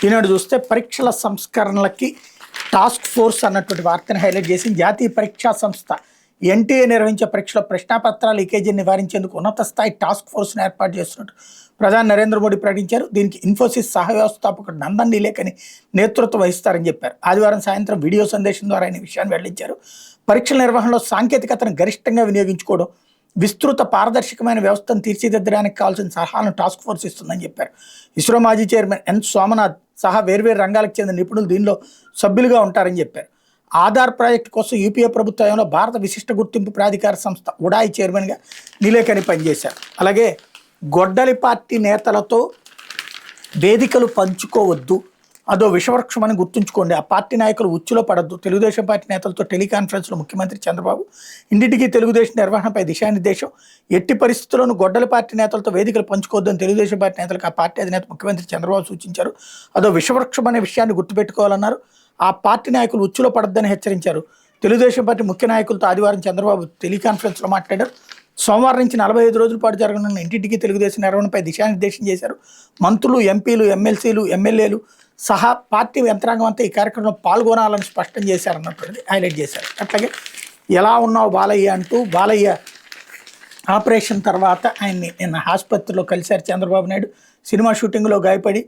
ఈనాడు చూస్తే పరీక్షల సంస్కరణలకి task force అన్నటువంటి వార్తను హైలైట్ చేసి జాతీయ పరీక్షా సంస్థ ఎన్టీఏ నిర్వహించే పరీక్షలో ప్రశ్నాపత్రాల లీకేజీని నివారించేందుకు ఉన్నత స్థాయి టాస్క్ ఫోర్స్ను ఏర్పాటు చేస్తున్నట్టు ప్రధాని నరేంద్ర మోడీ ప్రకటించారు. దీనికి ఇన్ఫోసిస్ సహ వ్యవస్థాపకుడు నందన్ నీలేకని నేతృత్వం వహిస్తారని చెప్పారు. ఆదివారం సాయంత్రం వీడియో సందేశం ద్వారా ఆయన విషయాన్ని వెల్లడించారు. పరీక్షల నిర్వహణలో సాంకేతికతను గరిష్టంగా వినియోగించుకోవడం, విస్తృత పారదర్శకమైన వ్యవస్థను తీర్చిదిద్దడానికి కావాల్సిన సలహాలను టాస్క్ ఫోర్స్ ఇస్తుందని చెప్పారు. ఇస్రో మాజీ చైర్మన్ ఎన్ సోమనాథ్ సహా వేర్వేరు రంగాలకు చెందిన నిపుణులు దీనిలో సభ్యులుగా ఉంటారని చెప్పారు. ఆధార్ ప్రాజెక్టు కోసం యూపీఏ ప్రభుత్వంలో భారత విశిష్ట గుర్తింపు ప్రాధికార సంస్థ ఉడాయ్ చైర్మన్గా నీలేకని పనిచేశారు. అలాగే గొడ్డలి పార్టీ నేతలతో వేదికలు పంచుకోవద్దు, అదో విషవృక్షమని గుర్తుంచుకోండి, ఆ పార్టీ నాయకులు ఉచ్చులో పడద్దు. తెలుగుదేశం పార్టీ నేతలతో టెలికాన్ఫరెన్స్లో ముఖ్యమంత్రి చంద్రబాబు ఇంటింటికి తెలుగుదేశం నిర్వహణపై దిశానిర్దేశం. ఎట్టి పరిస్థితుల్లోనూ గొడ్డలి పార్టీ నేతలతో వేదికలు పంచుకోవద్దని తెలుగుదేశం పార్టీ నేతలకు ఆ పార్టీ అధినేత ముఖ్యమంత్రి చంద్రబాబు సూచించారు. అదో విషవృక్షం అనే విషయాన్ని గుర్తుపెట్టుకోవాలన్నారు. ఆ పార్టీ నాయకులు ఉచ్చులో పడద్దని హెచ్చరించారు. తెలుగుదేశం పార్టీ ముఖ్య నాయకులతో ఆదివారం చంద్రబాబు టెలికాన్ఫరెన్స్లో మాట్లాడారు. సోమవారం నుంచి 45 రోజుల పాటు జరగనున్న ఇంటింటికి తెలుగుదేశం నిర్వహణపై దిశానిర్దేశం చేశారు. మంత్రులు, ఎంపీలు, ఎమ్మెల్సీలు, ఎమ్మెల్యేలు సహా పార్టీ యంత్రాంగం అంతా ఈ కార్యక్రమంలో పాల్గొనాలని స్పష్టం చేశారన్నటువంటిది హైలైట్ చేశారు. అట్లాగే ఎలా ఉన్నావు బాలయ్య అంటూ బాలయ్య ఆపరేషన్ తర్వాత ఆయన్ని నిన్న ఆసుపత్రిలో కలిశారు చంద్రబాబు నాయుడు. సినిమా షూటింగ్లో గాయపడి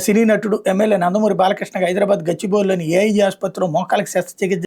సినీ నటుడు ఎమ్మెల్యే నందమూరి బాలకృష్ణకి హైదరాబాద్ గచ్చిబౌలిలోని ఏఐజీ ఆసుపత్రిలో మోకాలకు శస్త్రచికిత్స